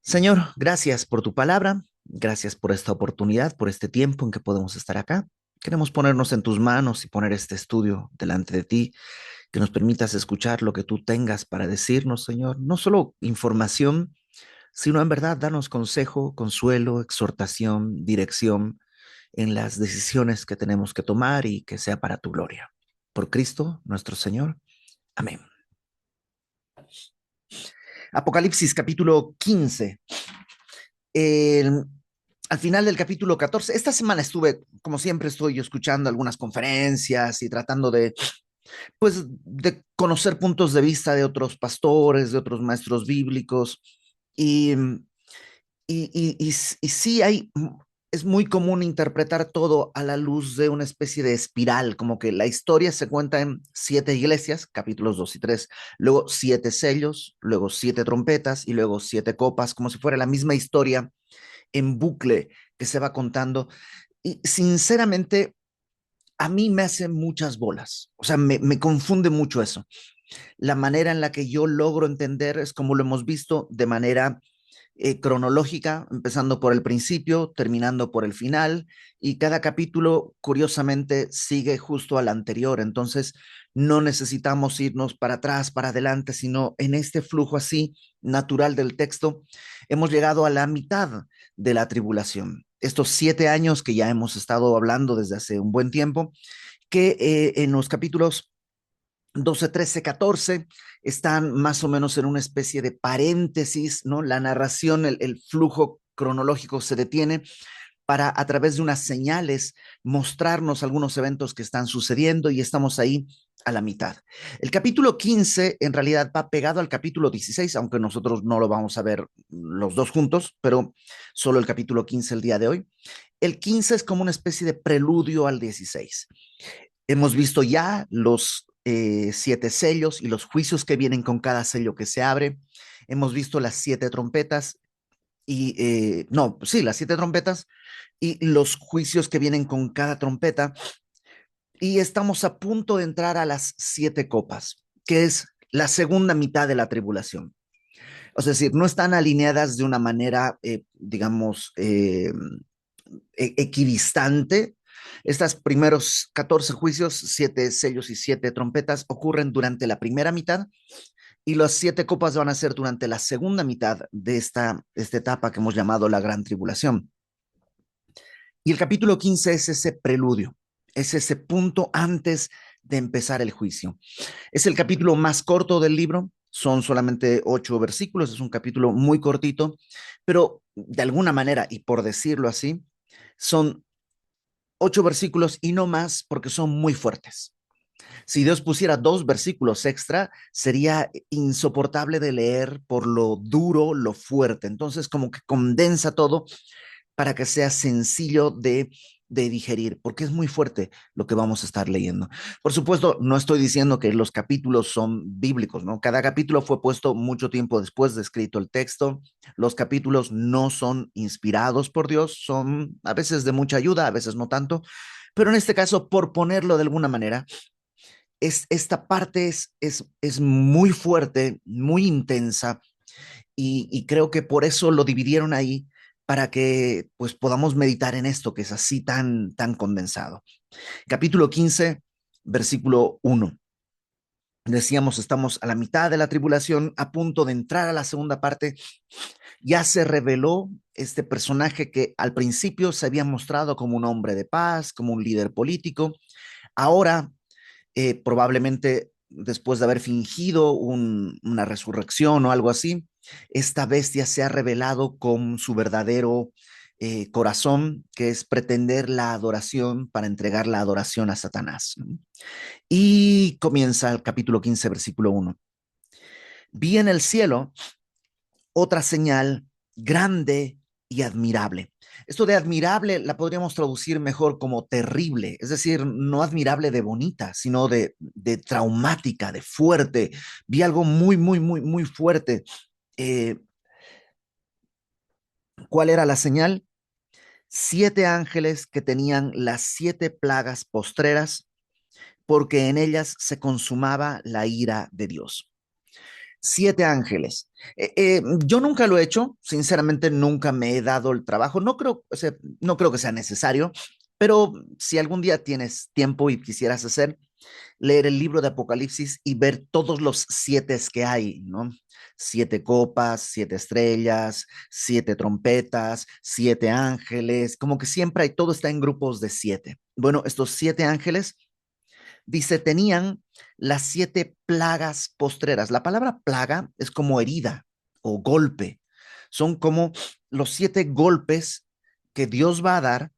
Señor, gracias por tu palabra, gracias por esta oportunidad, por este tiempo en que podemos estar acá. Queremos ponernos en tus manos y poner este estudio delante de ti, que nos permitas escuchar lo que tú tengas para decirnos, Señor. No solo información, sino en verdad darnos consejo, consuelo, exhortación, dirección en las decisiones que tenemos que tomar y que sea para tu gloria. Por Cristo nuestro Señor. Amén. Apocalipsis capítulo 15. El, Al final del capítulo 14, esta semana estuve, como siempre, estoy escuchando algunas conferencias y tratando de conocer puntos de vista de otros pastores, de otros maestros bíblicos. Y, y sí es muy común interpretar todo a la luz de una especie de espiral, como que la historia se cuenta en 7 iglesias, capítulos 2 y 3, luego 7 sellos, luego 7 trompetas y luego 7 copas, como si fuera la misma historia en bucle que se va contando. Y sinceramente, a mí me hace muchas bolas. O sea, me confunde mucho eso. La manera en la que yo logro entender es como lo hemos visto de manera cronológica, empezando por el principio, terminando por el final, y cada capítulo, curiosamente, sigue justo al anterior. Entonces, no necesitamos irnos para atrás, para adelante, sino en este flujo así natural del texto, hemos llegado a la mitad de la tribulación. Estos 7 años que ya hemos estado hablando desde hace un buen tiempo, que en los capítulos 12, 13, 14 están más o menos en una especie de paréntesis, ¿no? La narración, el flujo cronológico se detiene para a través de unas señales mostrarnos algunos eventos que están sucediendo y estamos ahí a la mitad. El capítulo 15 en realidad va pegado al capítulo 16, aunque nosotros no lo vamos a ver los dos juntos, pero solo el capítulo 15 el día de hoy. El 15 es como una especie de preludio al 16. Hemos visto ya los 7 sellos y los juicios que vienen con cada sello que se abre. Hemos visto las 7 trompetas y, no, sí, las 7 trompetas y los juicios que vienen con cada trompeta. Y estamos a punto de entrar a las 7 copas, que es la segunda mitad de la tribulación. Es decir, no están alineadas de una manera, digamos, equidistante. Estos primeros 14 juicios, 7 sellos y 7 trompetas, ocurren durante la primera mitad y las 7 copas van a ser durante la segunda mitad de esta etapa que hemos llamado la gran tribulación. Y el capítulo 15 es ese preludio, es ese punto antes de empezar el juicio. Es el capítulo más corto del libro, son solamente 8 versículos, es un capítulo muy cortito, pero de alguna manera, y por decirlo así, son 8 versículos y no más porque son muy fuertes. Si Dios pusiera 2 versículos extra, sería insoportable de leer por lo duro, lo fuerte. Entonces, como que condensa todo para que sea sencillo de digerir, porque es muy fuerte lo que vamos a estar leyendo. Por supuesto, no estoy diciendo que los capítulos son bíblicos, ¿no? Cada capítulo fue puesto mucho tiempo después de escrito el texto. Los capítulos no son inspirados por Dios, son a veces de mucha ayuda, a veces no tanto, pero en este caso, por ponerlo de alguna manera, esta parte es muy fuerte, muy intensa, y creo que por eso lo dividieron ahí para que pues podamos meditar en esto que es así tan condensado. Capítulo 15, versículo 1. Decíamos, estamos a la mitad de la tribulación, a punto de entrar a la segunda parte. Ya se reveló este personaje que al principio se había mostrado como un hombre de paz, como un líder político. Ahora, probablemente después de haber fingido una resurrección o algo así, esta bestia se ha revelado con su verdadero corazón, que es pretender la adoración para entregar la adoración a Satanás. Y comienza el capítulo 15, versículo 1. Vi en el cielo otra señal grande y admirable. Esto de admirable la podríamos traducir mejor como terrible, es decir, no admirable de bonita, sino de traumática, de fuerte. Vi algo muy fuerte. Eh, ¿Cuál era la señal? 7 ángeles que tenían las 7 plagas postreras, porque en ellas se consumaba la ira de Dios. Siete ángeles. Yo nunca lo he hecho, sinceramente nunca me he dado el trabajo, no creo, o sea, no creo que sea necesario, pero si algún día tienes tiempo y quisieras hacer, leer el libro de Apocalipsis y ver todos los siete que hay, ¿no? Siete copas, siete estrellas, siete trompetas, siete ángeles, como que siempre hay, todo está en grupos de siete. Bueno, estos siete ángeles, dice, tenían las siete plagas postreras. La palabra plaga es como herida o golpe. Son como los siete golpes que Dios va a dar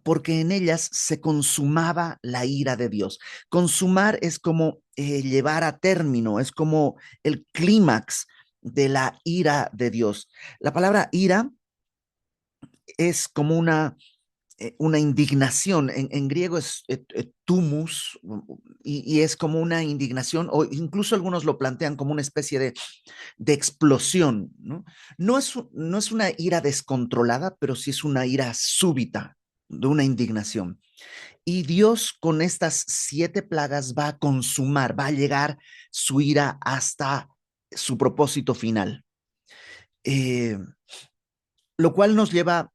porque en ellas se consumaba la ira de Dios. Consumar es como llevar a término, es como el clímax de la ira de Dios. La palabra ira es como una indignación, en griego es tumus, y es como una indignación, o incluso algunos lo plantean como una especie de explosión, ¿no? No es una ira descontrolada, pero sí es una ira súbita, de una indignación. Y Dios con estas siete plagas va a consumar, va a llegar su ira hasta su propósito final. Eh, lo cual nos lleva,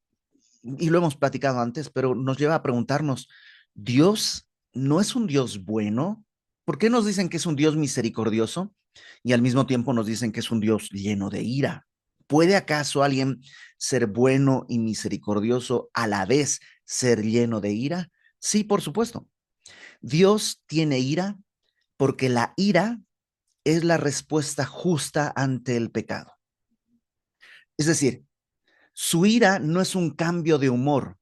y lo hemos platicado antes, pero nos lleva a preguntarnos, ¿Dios no es un Dios bueno? ¿Por qué nos dicen que es un Dios misericordioso y al mismo tiempo nos dicen que es un Dios lleno de ira? ¿Puede acaso alguien ser bueno y misericordioso a la vez ser lleno de ira? Sí, por supuesto. Dios tiene ira porque la ira es la respuesta justa ante el pecado. Es decir, su ira no es un cambio de humor.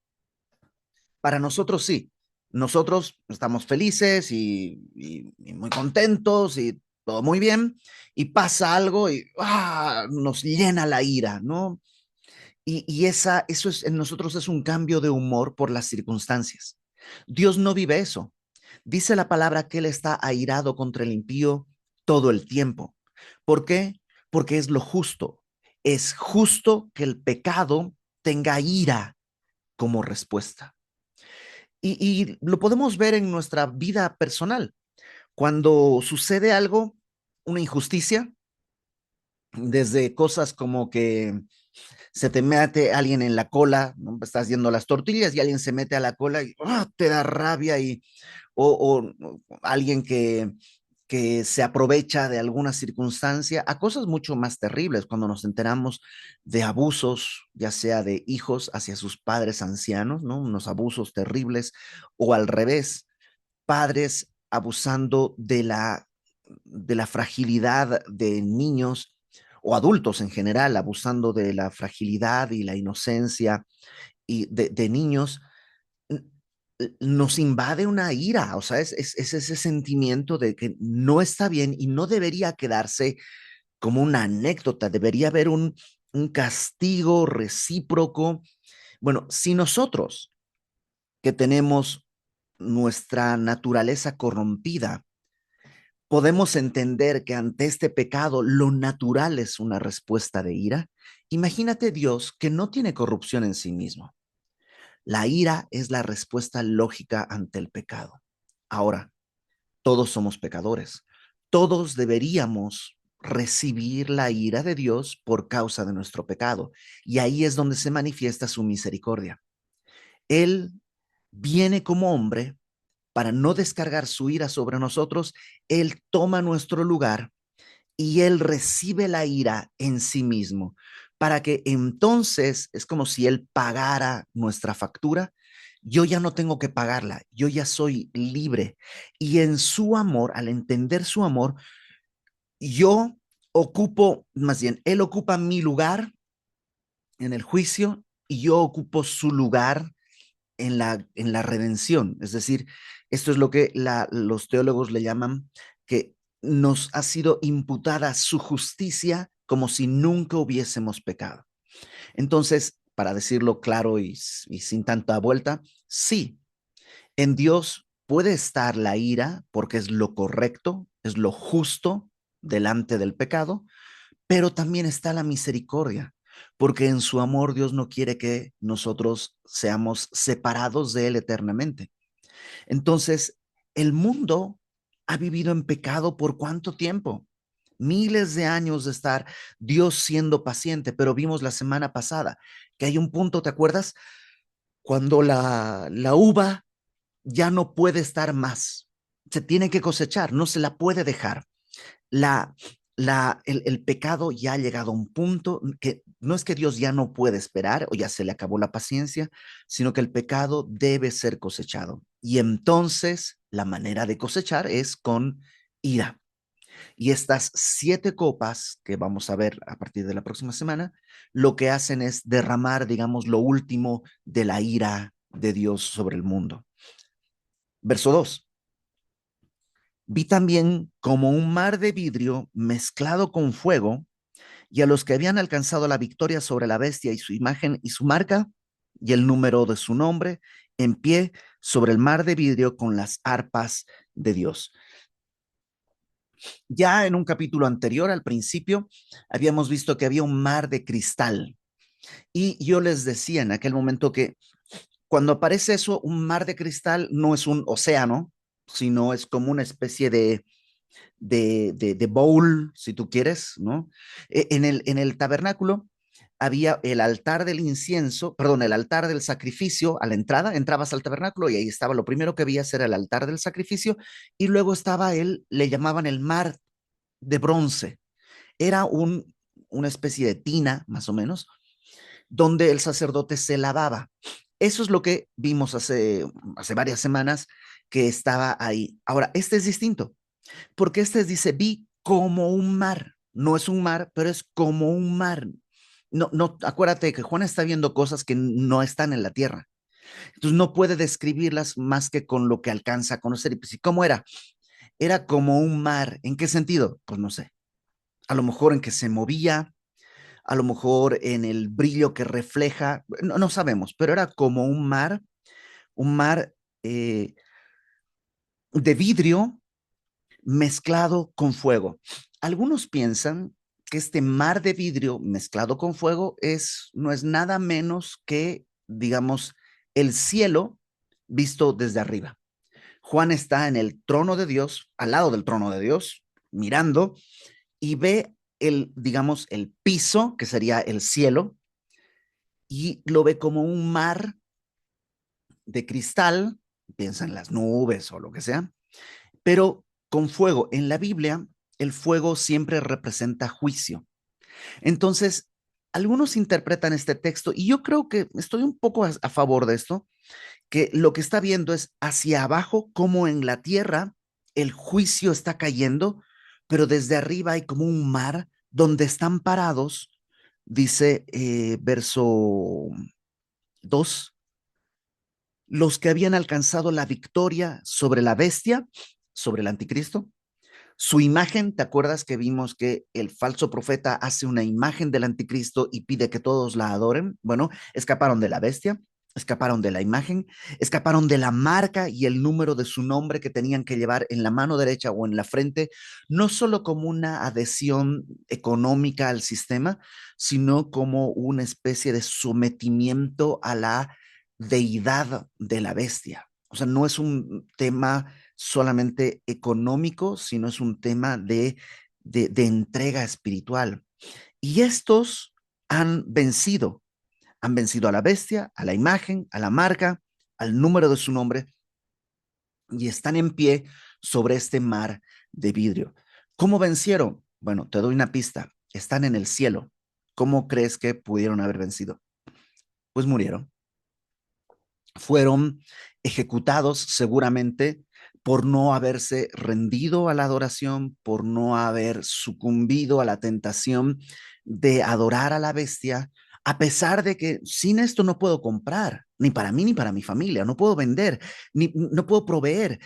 Para nosotros sí. Nosotros estamos felices y muy contentos y todo muy bien, y pasa algo y nos llena la ira, ¿no? Eso es, en nosotros es un cambio de humor por las circunstancias. Dios no vive eso. Dice la palabra que Él está airado contra el impío todo el tiempo. ¿Por qué? Porque es lo justo. Es justo que el pecado tenga ira como respuesta. Y lo podemos ver en nuestra vida personal. Cuando sucede algo, una injusticia, desde cosas como que se te mete alguien en la cola, ¿no? Estás haciendo las tortillas y alguien se mete a la cola y te da rabia o alguien que se aprovecha de alguna circunstancia, a cosas mucho más terribles cuando nos enteramos de abusos, ya sea de hijos hacia sus padres ancianos, ¿no? Unos abusos terribles, o al revés, padres abusando de la fragilidad de niños o adultos en general, abusando de la fragilidad y la inocencia de niños, nos invade una ira, o sea, es ese sentimiento de que no está bien y no debería quedarse como una anécdota, debería haber un castigo recíproco. Bueno, si nosotros que tenemos nuestra naturaleza corrompida, podemos entender que ante este pecado lo natural es una respuesta de ira, imagínate Dios que no tiene corrupción en sí mismo. La ira es la respuesta lógica ante el pecado. Ahora, todos somos pecadores. Todos deberíamos recibir la ira de Dios por causa de nuestro pecado. Y ahí es donde se manifiesta su misericordia. Él viene como hombre para no descargar su ira sobre nosotros. Él toma nuestro lugar y Él recibe la ira en sí mismo, para que entonces es como si Él pagara nuestra factura. Yo ya no tengo que pagarla, yo ya soy libre. Y en su amor, al entender su amor, yo ocupo, más bien, Él ocupa mi lugar en el juicio y yo ocupo su lugar en la redención. Es decir, esto es lo que los teólogos le llaman que nos ha sido imputada su justicia como si nunca hubiésemos pecado. Entonces, para decirlo claro y sin tanta vuelta, sí, en Dios puede estar la ira porque es lo correcto, es lo justo delante del pecado, pero también está la misericordia, porque en su amor Dios no quiere que nosotros seamos separados de Él eternamente. Entonces, el mundo ha vivido en pecado por cuánto tiempo? miles de años de estar Dios siendo paciente, pero vimos la semana pasada que hay un punto, ¿te acuerdas? Cuando la uva ya no puede estar más, se tiene que cosechar, no se la puede dejar. La, el pecado ya ha llegado a un punto que no es que Dios ya no puede esperar o ya se le acabó la paciencia, sino que el pecado debe ser cosechado. Y entonces la manera de cosechar es con ira. Y estas 7 copas que vamos a ver a partir de la próxima semana, lo que hacen es derramar, digamos, lo último de la ira de Dios sobre el mundo. Verso 2. Vi también como un mar de vidrio mezclado con fuego, y a los que habían alcanzado la victoria sobre la bestia y su imagen y su marca y el número de su nombre, en pie sobre el mar de vidrio con las arpas de Dios. Ya en un capítulo anterior, al principio, habíamos visto que había un mar de cristal. Y yo les decía en aquel momento que cuando aparece eso, un mar de cristal no es un océano, sino es como una especie de bowl, si tú quieres, ¿no? En el tabernáculo había el altar del incienso, perdón, el altar del sacrificio a la entrada, entrabas al tabernáculo y ahí estaba, lo primero que veías era el altar del sacrificio y luego estaba él, le llamaban el mar de bronce. Era una especie de tina, más o menos, donde el sacerdote se lavaba. Eso es lo que vimos hace varias semanas que estaba ahí. Ahora, este es distinto, porque este dice, vi como un mar. No es un mar, pero es como un mar. No, no, acuérdate que Juan está viendo cosas que no están en la tierra. Entonces no puede describirlas más que con lo que alcanza a conocer. Y pues, ¿y cómo era? Era como un mar. ¿En qué sentido? Pues no sé. A lo mejor en que se movía, a lo mejor en el brillo que refleja, no, no sabemos, pero era como un mar eh, de vidrio mezclado con fuego. Algunos piensan que este mar de vidrio mezclado con fuego no es nada menos que, digamos, el cielo visto desde arriba. Juan está en el trono de Dios, al lado del trono de Dios, mirando y ve digamos, el piso, que sería el cielo, y lo ve como un mar de cristal, piensa en las nubes o lo que sea, pero con fuego. En la Biblia, el fuego siempre representa juicio. Entonces, algunos interpretan este texto, y yo creo que estoy un poco a favor de esto, que lo que está viendo es hacia abajo, como en la tierra, el juicio está cayendo, pero desde arriba hay como un mar donde están parados, dice verso 2, los que habían alcanzado la victoria sobre la bestia, sobre el anticristo. Su imagen, ¿te acuerdas que vimos que el falso profeta hace una imagen del anticristo y pide que todos la adoren? Bueno, escaparon de la bestia, escaparon de la imagen, escaparon de la marca y el número de su nombre que tenían que llevar en la mano derecha o en la frente, no solo como una adhesión económica al sistema, sino como una especie de sometimiento a la deidad de la bestia. O sea, no es un tema solamente económico, sino es un tema de entrega espiritual. Y estos han vencido a la bestia, a la imagen, a la marca, al número de su nombre, y están en pie sobre este mar de vidrio. ¿Cómo vencieron? Bueno, te doy una pista, están en el cielo. ¿Cómo crees que pudieron haber vencido? Pues murieron. Fueron ejecutados seguramente por no haberse rendido a la adoración, por no haber sucumbido a la tentación de adorar a la bestia, a pesar de que sin esto no puedo comprar, ni para mí ni para mi familia, no puedo vender, ni no puedo proveer.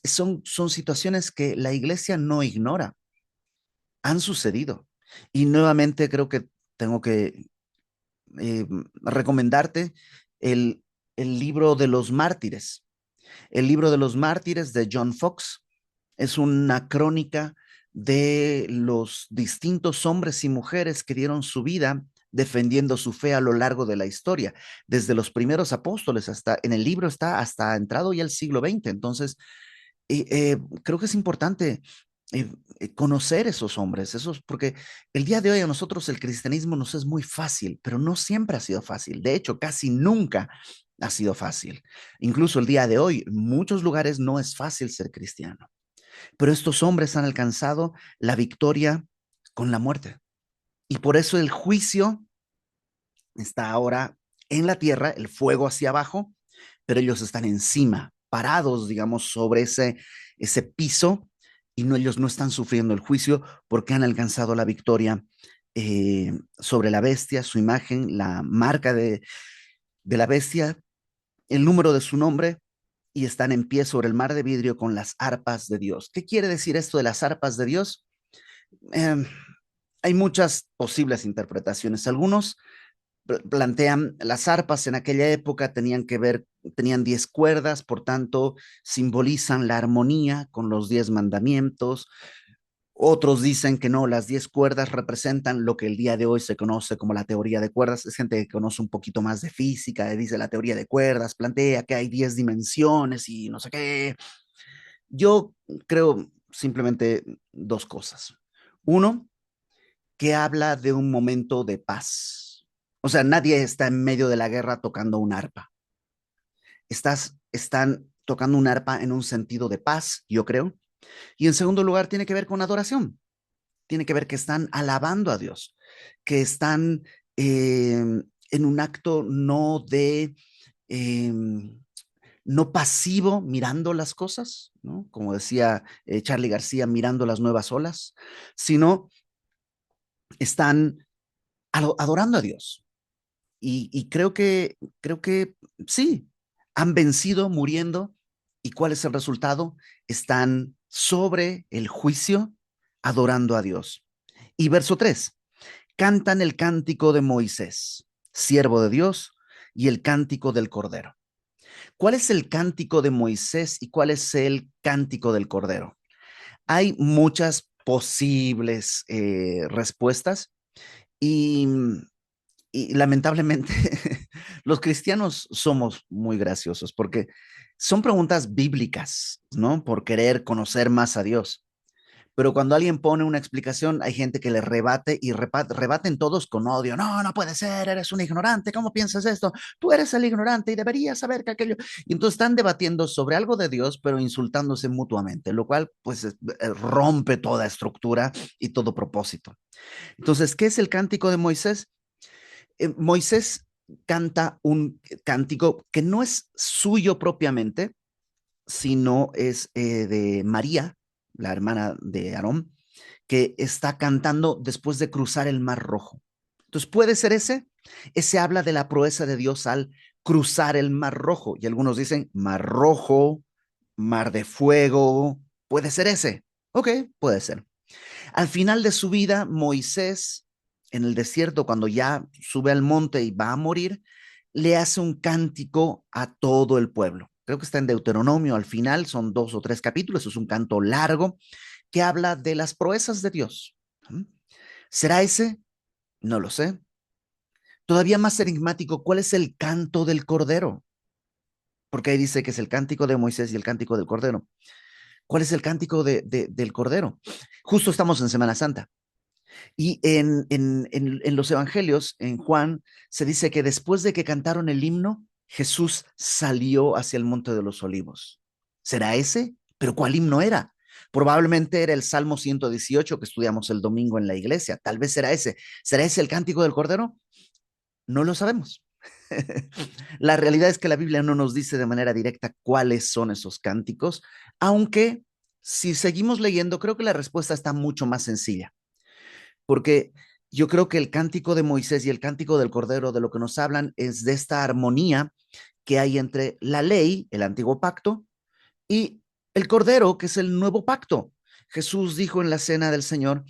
Son situaciones que la iglesia no ignora, han sucedido. Y nuevamente creo que tengo que eh, recomendarte el, el libro de los mártires. El libro de los mártires de John Fox es una crónica de los distintos hombres y mujeres que dieron su vida defendiendo su fe a lo largo de la historia, desde los primeros apóstoles hasta, en el libro está hasta entrado ya el siglo XX. Entonces, creo que es importante conocer esos hombres, porque el día de hoy a nosotros el cristianismo nos es muy fácil, pero no siempre ha sido fácil. De hecho, casi nunca ha sido fácil. Incluso el día de hoy, en muchos lugares no es fácil ser cristiano, pero estos hombres han alcanzado la victoria con la muerte. Y por eso el juicio está ahora en la tierra, el fuego hacia abajo, pero ellos están encima, parados, digamos, sobre ese piso, y no, ellos no están sufriendo el juicio porque han alcanzado la victoria sobre la bestia, su imagen, la marca de la bestia, el número de su nombre, y están en pie sobre el mar de vidrio con las arpas de Dios. ¿Qué quiere decir esto de las arpas de Dios? Eh, Hay muchas posibles interpretaciones. Algunos plantean las arpas en aquella época tenían 10 cuerdas, por tanto simbolizan la armonía con los 10 mandamientos. Otros dicen que no, las 10 cuerdas representan lo que el día de hoy se conoce como la teoría de cuerdas. Es gente que conoce un poquito más de física, dice la teoría de cuerdas, plantea que hay 10 dimensiones y no sé qué. Yo creo simplemente dos cosas. Uno, que habla de un momento de paz. O sea, nadie está en medio de la guerra tocando un arpa. Están tocando un arpa en un sentido de paz, yo creo. Y en segundo lugar, tiene que ver con adoración. Tiene que ver que están alabando a Dios, que están en un acto eh, no pasivo mirando las cosas, ¿no? Como decía Charlie García, mirando las nuevas olas, sino están adorando a Dios. Y creo que sí, han vencido muriendo. ¿Y cuál es el resultado? Están sobre el juicio adorando a Dios. Y verso 3, cantan el cántico de Moisés, siervo de Dios, y el cántico del Cordero. ¿Cuál es el cántico de Moisés y cuál es el cántico del Cordero? Hay muchas posibles respuestas y lamentablemente los cristianos somos muy graciosos porque son preguntas bíblicas, ¿no? Por querer conocer más a Dios. Pero cuando alguien pone una explicación, hay gente que le rebate y rebaten todos con odio. No, no puede ser, eres un ignorante, ¿cómo piensas esto? Tú eres el ignorante y deberías saber que aquello. Y entonces están debatiendo sobre algo de Dios, pero insultándose mutuamente, lo cual pues rompe toda estructura y todo propósito. Entonces, ¿qué es el cántico de Moisés? Moisés canta un cántico que no es suyo propiamente, sino es de María, la hermana de Aarón, que está cantando después de cruzar el Mar Rojo. Entonces, ¿puede ser ese? Ese habla de la proeza de Dios al cruzar el Mar Rojo. Y algunos dicen Mar Rojo, Mar de Fuego. ¿Puede ser ese? Ok, puede ser. Al final de su vida, Moisés, en el desierto, cuando ya sube al monte y va a morir, le hace un cántico a todo el pueblo. Creo que está en Deuteronomio, al final son 2 o 3 capítulos, es un canto largo que habla de las proezas de Dios. ¿Será ese? No lo sé. Todavía más enigmático, ¿cuál es el canto del Cordero? Porque ahí dice que es el cántico de Moisés y el cántico del Cordero. ¿Cuál es el cántico del Cordero? Justo estamos en Semana Santa. Y en los evangelios, en Juan, se dice que después de que cantaron el himno, Jesús salió hacia el Monte de los Olivos. ¿Será ese? ¿Pero cuál himno era? Probablemente era el Salmo 118 que estudiamos el domingo en la iglesia. Tal vez será ese. ¿Será ese el cántico del Cordero? No lo sabemos. La realidad es que la Biblia no nos dice de manera directa cuáles son esos cánticos, aunque si seguimos leyendo, creo que la respuesta está mucho más sencilla porque yo creo que el cántico de Moisés y el cántico del Cordero de lo que nos hablan es de esta armonía que hay entre la ley, el antiguo pacto, y el Cordero, que es el nuevo pacto. Jesús dijo en la cena del Señor,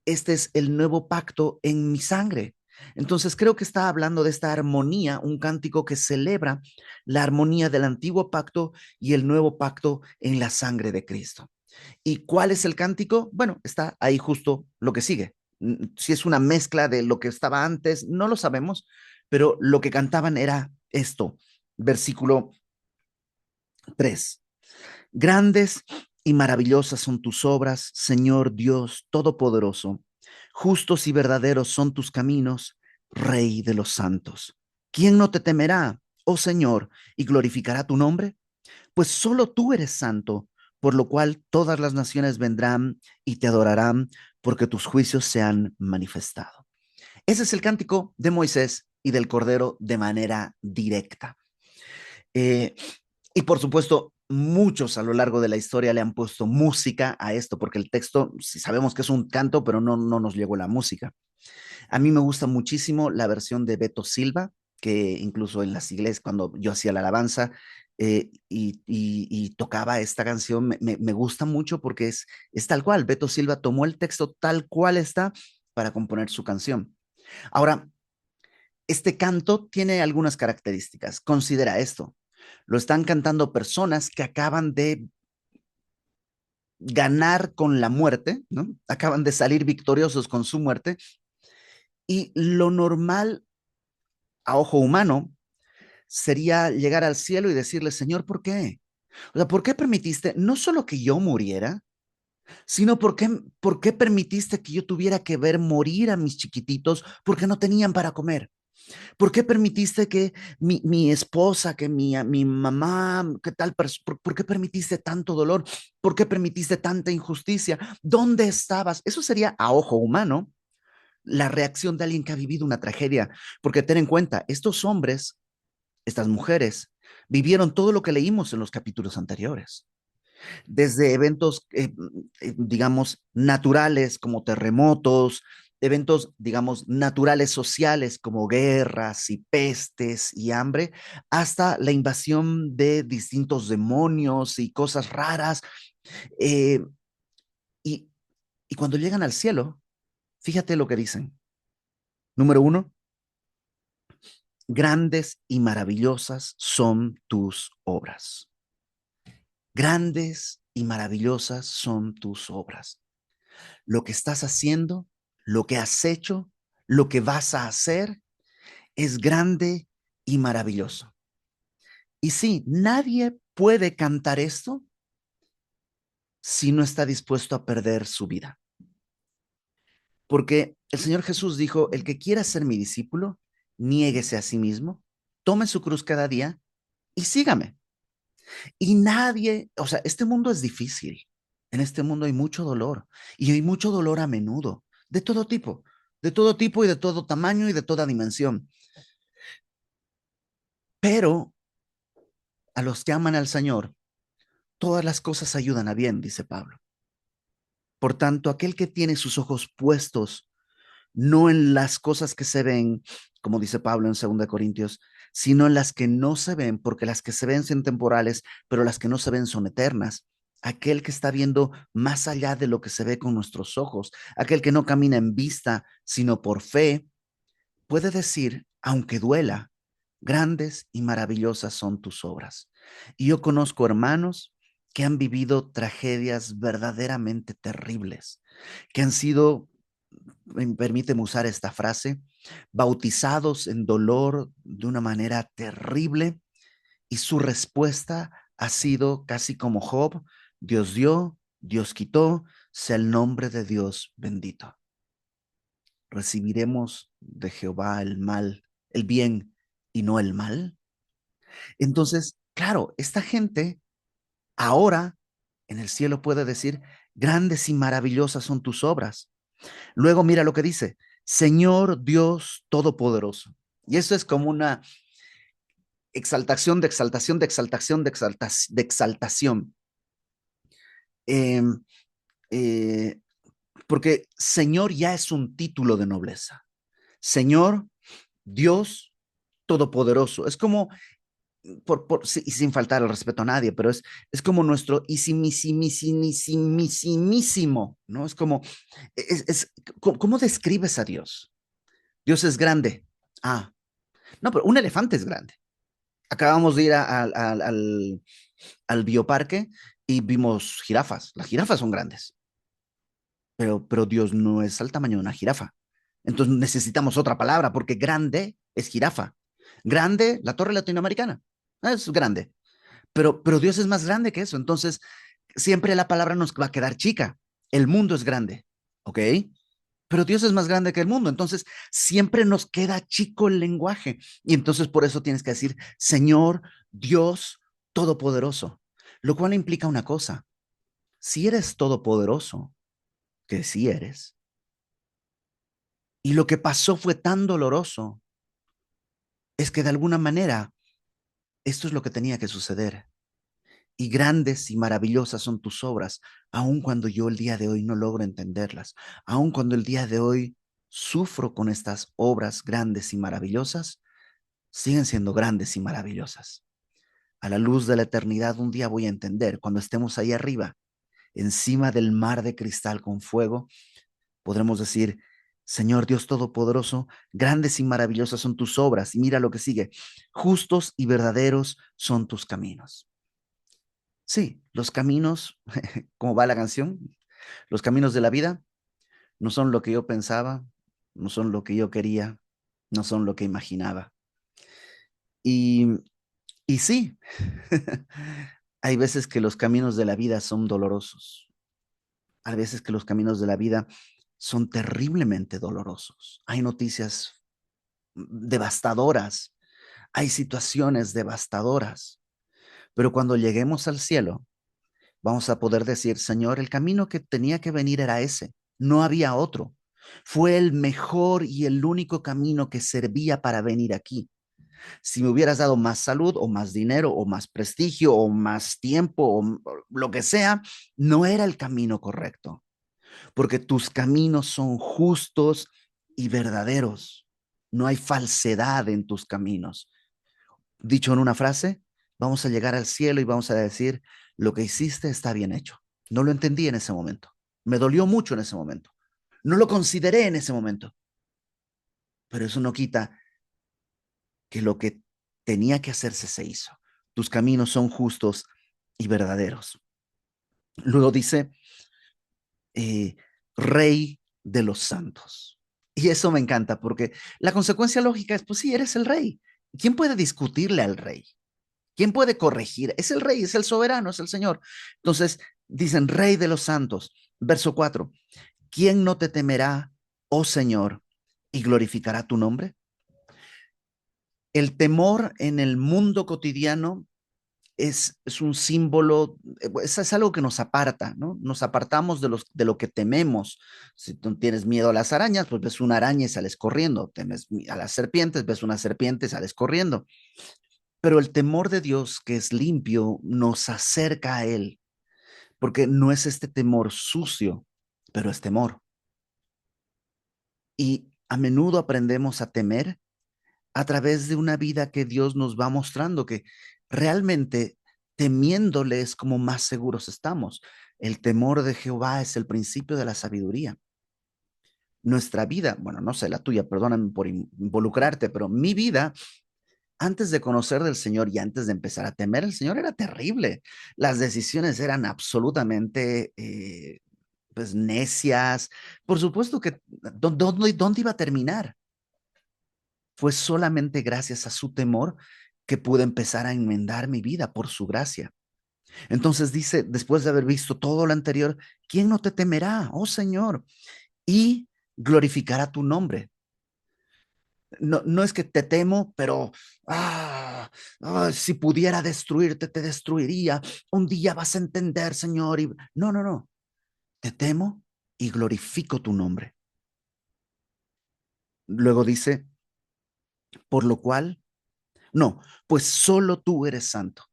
este es el nuevo pacto en mi sangre. Entonces creo que está hablando de esta armonía, un cántico que celebra la armonía del antiguo pacto y el nuevo pacto en la sangre de Cristo. ¿Y cuál es el cántico? Bueno, está ahí justo lo que sigue. Si es una mezcla de lo que estaba antes, no lo sabemos, pero lo que cantaban era esto, versículo 3. Grandes y maravillosas son tus obras, Señor Dios Todopoderoso. Justos y verdaderos son tus caminos, Rey de los santos. ¿Quién no te temerá, oh Señor, y glorificará tu nombre? Pues solo tú eres santo, por lo cual todas las naciones vendrán y te adorarán, porque tus juicios se han manifestado. Ese es el cántico de Moisés y del Cordero de manera directa. Eh, y por supuesto, muchos a lo largo de la historia le han puesto música a esto, porque el texto, sí sabemos que es un canto, pero no nos llegó la música. A mí me gusta muchísimo la versión de Beto Silva, que incluso en las iglesias, cuando yo hacía la alabanza y tocaba esta canción, me gusta mucho porque es tal cual. Beto Silva tomó el texto tal cual está para componer su canción. Ahora, este canto tiene algunas características. Considera esto. Lo están cantando personas que acaban de ganar con la muerte, ¿no? Acaban de salir victoriosos con su muerte. Y lo normal a ojo humano sería llegar al cielo y decirle, Señor, ¿por qué? O sea, ¿por qué permitiste no solo que yo muriera, sino por qué permitiste que yo tuviera que ver morir a mis chiquititos porque no tenían para comer? ¿Por qué permitiste que mi esposa, que mi mamá, qué tal, por qué permitiste tanto dolor? ¿Por qué permitiste tanta injusticia? ¿Dónde estabas? Eso sería a ojo humano la reacción de alguien que ha vivido una tragedia, porque ten en cuenta, estos hombres, estas mujeres, vivieron todo lo que leímos en los capítulos anteriores, desde eventos, digamos, naturales como terremotos, eventos, digamos, naturales sociales como guerras y pestes y hambre, hasta la invasión de distintos demonios y cosas raras. Eh, y, y cuando llegan al cielo, fíjate lo que dicen. Número uno, grandes y maravillosas son tus obras. Grandes y maravillosas son tus obras. Lo que estás haciendo, lo que has hecho, lo que vas a hacer, es grande y maravilloso. Y sí, nadie puede cantar esto si no está dispuesto a perder su vida. Porque el Señor Jesús dijo, el que quiera ser mi discípulo, niéguese a sí mismo, tome su cruz cada día y sígame. Y nadie, o sea, este mundo es difícil. En este mundo hay mucho dolor y hay mucho dolor a menudo, de todo tipo y de todo tamaño y de toda dimensión. Pero a los que aman al Señor, todas las cosas ayudan a bien, dice Pablo. Por tanto, aquel que tiene sus ojos puestos no en las cosas que se ven, como dice Pablo en 2 Corintios, sino en las que no se ven, porque las que se ven son temporales, pero las que no se ven son eternas. Aquel que está viendo más allá de lo que se ve con nuestros ojos, aquel que no camina en vista, sino por fe, puede decir, aunque duela, grandes y maravillosas son tus obras. Y yo conozco hermanos que han vivido tragedias verdaderamente terribles, que han sido, permíteme usar esta frase, bautizados en dolor de una manera terrible y su respuesta ha sido casi como Job, Dios dio, Dios quitó, sea el nombre de Dios bendito. ¿Recibiremos de Jehová el mal, el bien y no el mal? Entonces, claro, esta gente ahora en el cielo puede decir, grandes y maravillosas son tus obras. Luego mira lo que dice, Señor Dios Todopoderoso. Y eso es como una exaltación de exaltación de exaltación de exaltación de exaltación. Eh, eh, porque Señor ya es un título de nobleza. Señor Dios Todopoderoso. Es como, y sin faltar el respeto a nadie, pero es como nuestro isimisimísimo, ¿no? Es como, ¿cómo describes a Dios? Dios es grande. Ah, no, pero un elefante es grande. Acabamos de ir al bioparque y vimos jirafas. Las jirafas son grandes, pero Dios no es al tamaño de una jirafa. Entonces necesitamos otra palabra porque grande es jirafa. Grande, la torre latinoamericana. Es grande. Pero Dios es más grande que eso. Entonces, siempre la palabra nos va a quedar chica. El mundo es grande, ¿ok? Pero Dios es más grande que el mundo, entonces siempre nos queda chico el lenguaje. Y entonces por eso tienes que decir, Señor, Dios Todopoderoso, lo cual implica una cosa, si eres todopoderoso, que sí eres, y lo que pasó fue tan doloroso, es que de alguna manera esto es lo que tenía que suceder. Y grandes y maravillosas son tus obras, aun cuando yo el día de hoy no logro entenderlas, aun cuando el día de hoy sufro con estas obras grandes y maravillosas, siguen siendo grandes y maravillosas. A la luz de la eternidad un día voy a entender, cuando estemos ahí arriba, encima del mar de cristal con fuego, podremos decir, Señor Dios Todopoderoso, grandes y maravillosas son tus obras. Y mira lo que sigue, justos y verdaderos son tus caminos. Sí, los caminos, como va la canción, los caminos de la vida no son lo que yo pensaba, no son lo que yo quería, no son lo que imaginaba. Y, y sí, hay veces que los caminos de la vida son dolorosos. Hay veces que los caminos de la vida son terriblemente dolorosos. Hay noticias devastadoras, hay situaciones devastadoras, pero cuando lleguemos al cielo, vamos a poder decir, Señor, el camino que tenía que venir era ese, no había otro. Fue el mejor y el único camino que servía para venir aquí. Si me hubieras dado más salud o más dinero o más prestigio o más tiempo o lo que sea, no era el camino correcto, porque tus caminos son justos y verdaderos. No hay falsedad en tus caminos. Dicho en una frase, vamos a llegar al cielo y vamos a decir, lo que hiciste está bien hecho. No lo entendí en ese momento. Me dolió mucho en ese momento. No lo consideré en ese momento. Pero eso no quita que lo que tenía que hacerse se hizo. Tus caminos son justos y verdaderos. Luego dice, eh, Rey de los santos. Y eso me encanta porque la consecuencia lógica es, pues sí, eres el rey. ¿Quién puede discutirle al rey? ¿Quién puede corregir? Es el rey, es el soberano, es el Señor. Entonces, dicen, Rey de los santos. Verso 4. ¿Quién no te temerá, oh Señor, y glorificará tu nombre? El temor en el mundo cotidiano es un símbolo, es algo que nos aparta, ¿no? Nos apartamos de lo que tememos. Si tú tienes miedo a las arañas, pues ves una araña y sales corriendo. Temes a las serpientes, ves una serpiente y sales corriendo. Pero el temor de Dios, que es limpio, nos acerca a Él, porque no es este temor sucio, pero es temor. Y a menudo aprendemos a temer a través de una vida que Dios nos va mostrando, que realmente temiéndole es como más seguros estamos. El temor de Jehová es el principio de la sabiduría. Nuestra vida, bueno, no sé la tuya, perdóname por involucrarte, pero mi vida antes de conocer del Señor y antes de empezar a temer al Señor era terrible. Las decisiones eran absolutamente pues necias. Por supuesto que ¿dónde iba a terminar? Fue solamente gracias a su temor que pude empezar a enmendar mi vida por su gracia. Entonces dice, después de haber visto todo lo anterior, ¿quién no te temerá, oh Señor? Y glorificará tu nombre. No, no es que te temo, pero si pudiera destruirte, te destruiría. Un día vas a entender, Señor. No, no, no. Te temo y glorifico tu nombre. Luego dice, por lo cual, no, pues solo tú eres santo.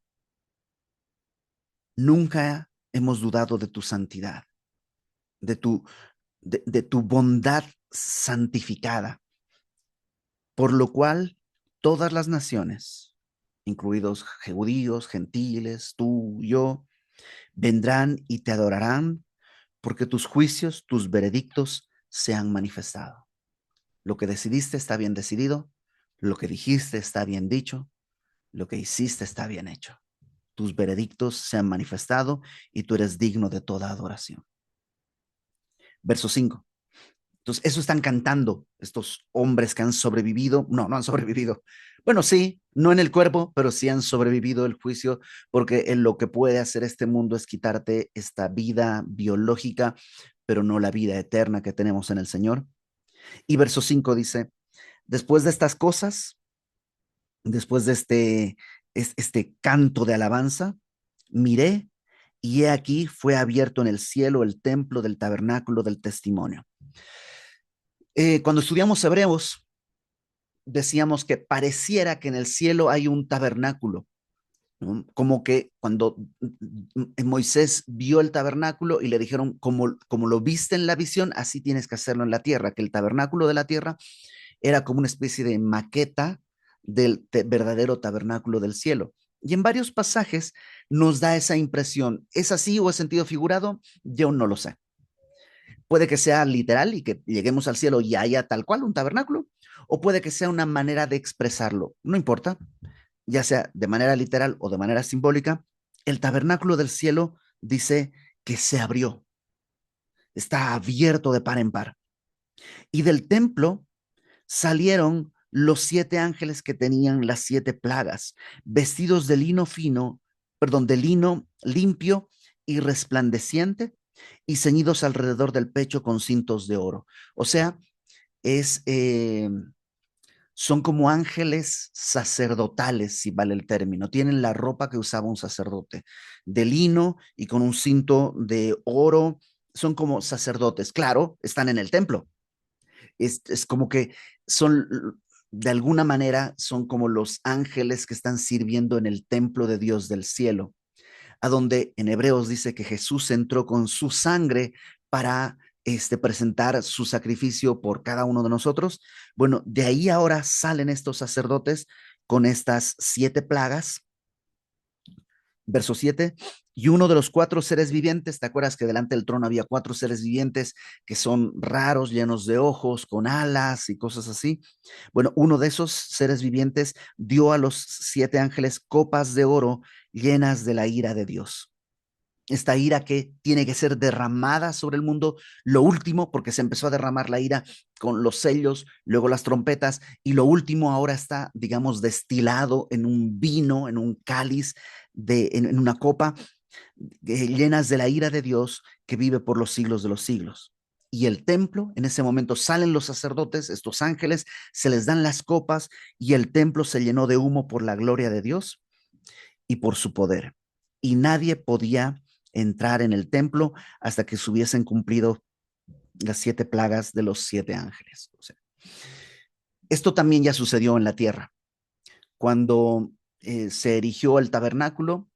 Nunca hemos dudado de tu santidad, de de tu bondad santificada, por lo cual todas las naciones, incluidos judíos, gentiles, tú, yo, vendrán y te adorarán porque tus juicios, tus veredictos se han manifestado. Lo que decidiste está bien decidido, lo que dijiste está bien dicho, lo que hiciste está bien hecho. Tus veredictos se han manifestado y tú eres digno de toda adoración. Verso 5. Entonces, eso están cantando estos hombres que han sobrevivido. No, no han sobrevivido. Bueno, sí, no en el cuerpo, pero sí han sobrevivido el juicio, porque lo que puede hacer este mundo es quitarte esta vida biológica, pero no la vida eterna que tenemos en el Señor. Y verso 5 dice, después de estas cosas, después de este canto de alabanza, miré y he aquí fue abierto en el cielo el templo del tabernáculo del testimonio. Cuando estudiamos Hebreos, decíamos que pareciera que en el cielo hay un tabernáculo, ¿no? Como que cuando Moisés vio el tabernáculo y le dijeron, como lo viste en la visión, así tienes que hacerlo en la tierra, que el tabernáculo de la tierra era como una especie de maqueta del verdadero tabernáculo del cielo. Y en varios pasajes nos da esa impresión. ¿Es así o es sentido figurado? Yo no lo sé. Puede que sea literal y que lleguemos al cielo y haya tal cual un tabernáculo, o puede que sea una manera de expresarlo. No importa, ya sea de manera literal o de manera simbólica, el tabernáculo del cielo dice que se abrió, está abierto de par en par. Y del templo salieron los 7 ángeles que tenían las 7 plagas, vestidos de lino fino, perdón, de lino limpio y resplandeciente, y ceñidos alrededor del pecho con cintos de oro. O sea, es, son como ángeles sacerdotales, si vale el término. Tienen la ropa que usaba un sacerdote, de lino y con un cinto de oro. Son como sacerdotes. Claro, están en el templo, es como que son, de alguna manera, son como los ángeles que están sirviendo en el templo de Dios del cielo, a donde en Hebreos dice que Jesús entró con su sangre para presentar su sacrificio por cada uno de nosotros. Bueno, de ahí ahora salen estos sacerdotes con estas 7 plagas. Verso 7, y uno de los 4 seres vivientes, ¿te acuerdas que delante del trono había 4 seres vivientes que son raros, llenos de ojos, con alas y cosas así? Bueno, uno de esos seres vivientes dio a los 7 ángeles copas de oro llenas de la ira de Dios. Esta ira que tiene que ser derramada sobre el mundo, lo último, porque se empezó a derramar la ira con los sellos, luego las trompetas, y lo último ahora está, digamos, destilado en un vino, en un cáliz, en una copa, llenas de la ira de Dios que vive por los siglos de los siglos. Y el templo, en ese momento salen los sacerdotes, estos ángeles, se les dan las copas y el templo se llenó de humo por la gloria de Dios y por su poder. Y nadie podía entrar en el templo hasta que se hubiesen cumplido las 7 plagas de los 7 ángeles. O sea, esto también ya sucedió en la tierra. Cuando se erigió el tabernáculo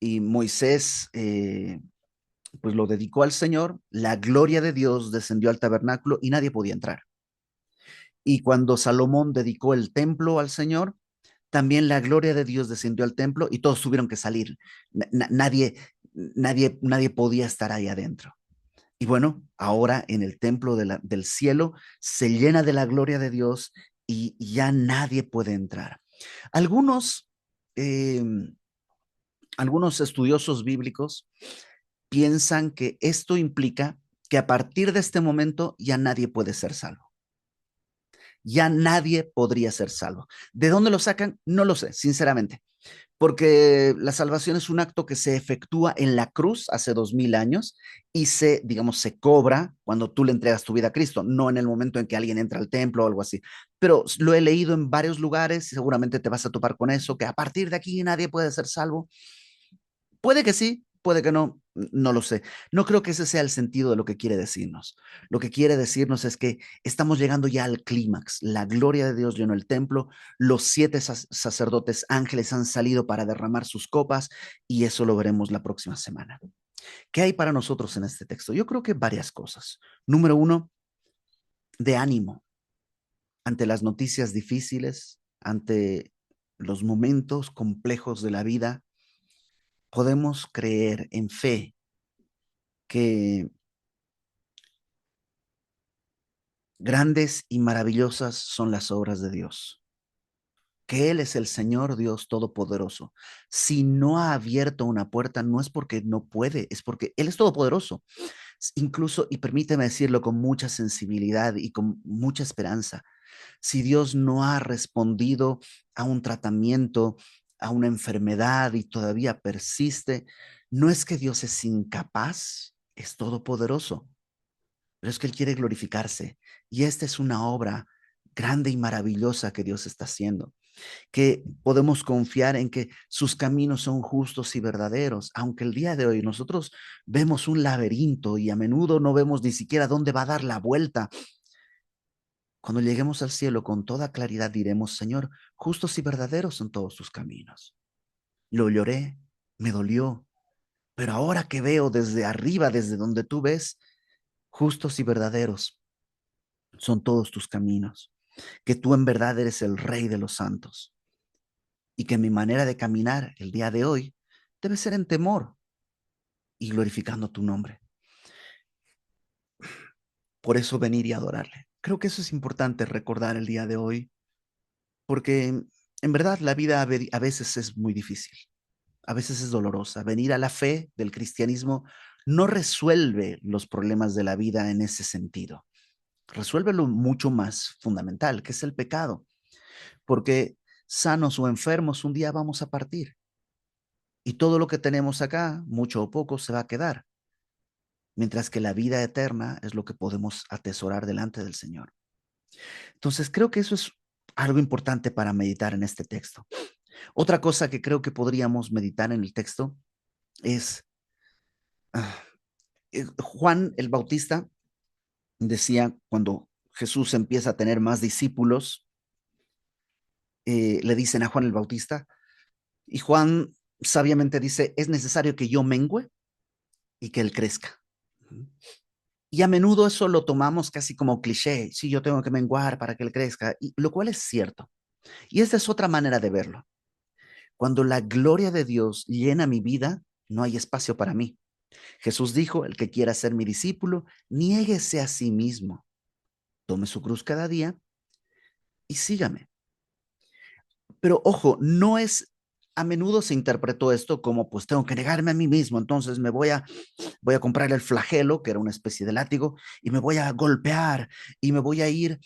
y Moisés pues lo dedicó al Señor, la gloria de Dios descendió al tabernáculo y nadie podía entrar. Y cuando Salomón dedicó el templo al Señor, también la gloria de Dios descendió al templo y todos tuvieron que salir. Nadie podía estar ahí adentro. Y bueno, ahora en el templo del cielo se llena de la gloria de Dios y ya nadie puede entrar. Algunos, eh, algunos estudiosos bíblicos piensan que esto implica que a partir de este momento ya nadie puede ser salvo. Ya nadie podría ser salvo. ¿De dónde lo sacan? No lo sé, sinceramente, porque la salvación es un acto que se efectúa en la cruz hace 2000 años y digamos, se cobra cuando tú le entregas tu vida a Cristo, no en el momento en que alguien entra al templo o algo así. Pero lo he leído en varios lugares y seguramente te vas a topar con eso, que a partir de aquí nadie puede ser salvo. Puede que sí, puede que no, no lo sé. No creo que ese sea el sentido de lo que quiere decirnos. Lo que quiere decirnos es que estamos llegando ya al clímax. La gloria de Dios llenó el templo, los 7 sacerdotes ángeles han salido para derramar sus copas y eso lo veremos la próxima semana. ¿Qué hay para nosotros en este texto? Yo creo que varias cosas. Número uno, de ánimo ante las noticias difíciles, ante los momentos complejos de la vida. Podemos creer en fe que grandes y maravillosas son las obras de Dios, que Él es el Señor Dios Todopoderoso. Si no ha abierto una puerta, no es porque no puede, es porque Él es todopoderoso. Incluso, y permíteme decirlo con mucha sensibilidad y con mucha esperanza, si Dios no ha respondido a un tratamiento, a una enfermedad y todavía persiste, no es que Dios es incapaz, es todopoderoso, pero es que Él quiere glorificarse. Y esta es una obra grande y maravillosa que Dios está haciendo, que podemos confiar en que sus caminos son justos y verdaderos, aunque el día de hoy nosotros vemos un laberinto y a menudo no vemos ni siquiera dónde va a dar la vuelta. Cuando lleguemos al cielo con toda claridad diremos, Señor, justos y verdaderos son todos tus caminos. Lo lloré, me dolió, pero ahora que veo desde arriba, desde donde tú ves, justos y verdaderos son todos tus caminos, que tú en verdad eres el Rey de los santos y que mi manera de caminar el día de hoy debe ser en temor y glorificando tu nombre. Por eso venir y adorarle. Creo que eso es importante recordar el día de hoy, porque en verdad la vida a veces es muy difícil, a veces es dolorosa. Venir a la fe del cristianismo no resuelve los problemas de la vida en ese sentido. Resuelve lo mucho más fundamental, que es el pecado, porque sanos o enfermos un día vamos a partir y todo lo que tenemos acá, mucho o poco, se va a quedar, mientras que la vida eterna es lo que podemos atesorar delante del Señor. Entonces, creo que eso es algo importante para meditar en este texto. Otra cosa que creo que podríamos meditar en el texto es ah, Juan el Bautista decía cuando Jesús empieza a tener más discípulos, le dicen a Juan el Bautista, y Juan sabiamente dice, es necesario que yo mengüe y que él crezca. Y a menudo eso lo tomamos casi como cliché, sí, yo tengo que menguar para que él crezca, y lo cual es cierto. Y esta es otra manera de verlo. Cuando la gloria de Dios llena mi vida, no hay espacio para mí. Jesús dijo, el que quiera ser mi discípulo, niéguese a sí mismo, tome su cruz cada día y sígame. Pero ojo, no es, a menudo se interpretó esto como, pues tengo que negarme a mí mismo, entonces voy a comprar el flagelo, que era una especie de látigo, y me voy a golpear y me voy a ir,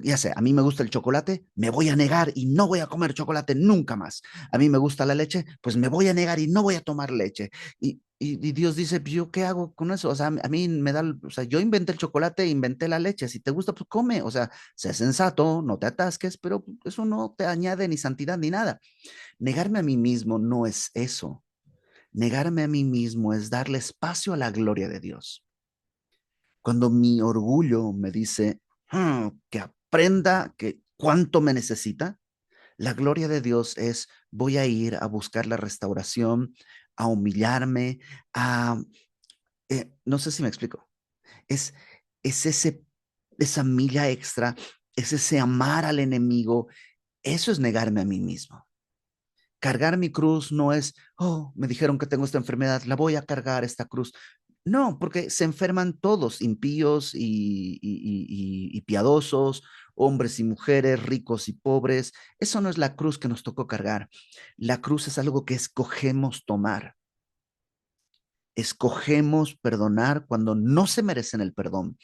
ya sé, a mí me gusta el chocolate, me voy a negar y no voy a comer chocolate nunca más. A mí me gusta la leche, pues me voy a negar y no voy a tomar leche. Y Dios dice, ¿yo qué hago con eso? O sea, a mí me da, o sea, yo inventé el chocolate, inventé la leche, si te gusta, pues come, o sea, sé sensato, no te atasques, pero eso no te añade ni santidad ni nada. Negarme a mí mismo no es eso. Negarme a mí mismo es darle espacio a la gloria de Dios. Cuando mi orgullo me dice que aprenda que cuánto me necesita, la gloria de Dios es voy a ir a buscar la restauración, a humillarme, a no sé si me explico. Es, es esa milla extra, es ese amar al enemigo. Eso es negarme a mí mismo. Cargar mi cruz no es, oh, me dijeron que tengo esta enfermedad, la voy a cargar esta cruz. No, porque se enferman todos, impíos y piadosos, hombres y mujeres, ricos y pobres. Eso no es la cruz que nos tocó cargar. La cruz es algo que escogemos tomar. Escogemos perdonar cuando no se merecen el perdón.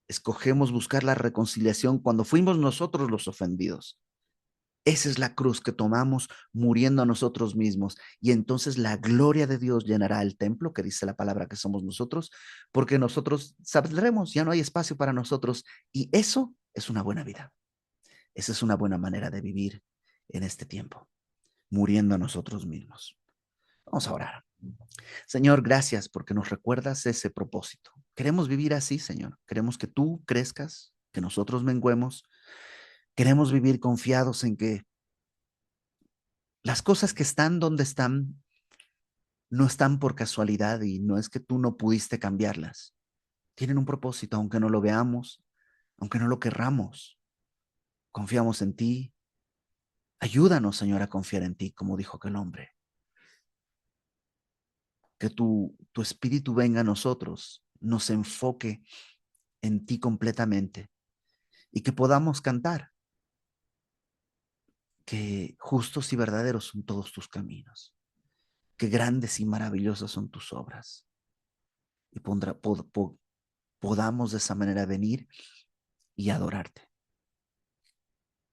Escogemos buscar la reconciliación cuando fuimos nosotros los ofendidos. Esa es la cruz que tomamos muriendo a nosotros mismos. Y entonces la gloria de Dios llenará el templo, que dice la palabra que somos nosotros, porque nosotros saldremos, ya no hay espacio para nosotros. Y eso es una buena vida. Esa es una buena manera de vivir en este tiempo, muriendo a nosotros mismos. Vamos a orar. Señor, gracias porque nos recuerdas ese propósito. Queremos vivir así, Señor. Queremos que tú crezcas, que nosotros menguemos. Queremos vivir confiados en que las cosas que están donde están no están por casualidad y no es que tú no pudiste cambiarlas. Tienen un propósito, aunque no lo veamos, aunque no lo querramos. Confiamos en ti. Ayúdanos, Señor, a confiar en ti, como dijo aquel hombre. Que tu espíritu venga a nosotros, nos enfoque en ti completamente y que podamos cantar que justos y verdaderos son todos tus caminos, que grandes y maravillosas son tus obras y podamos de esa manera venir y adorarte.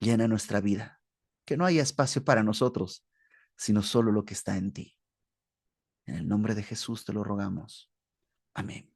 Llena nuestra vida, que no haya espacio para nosotros, sino solo lo que está en ti. En el nombre de Jesús te lo rogamos. Amén.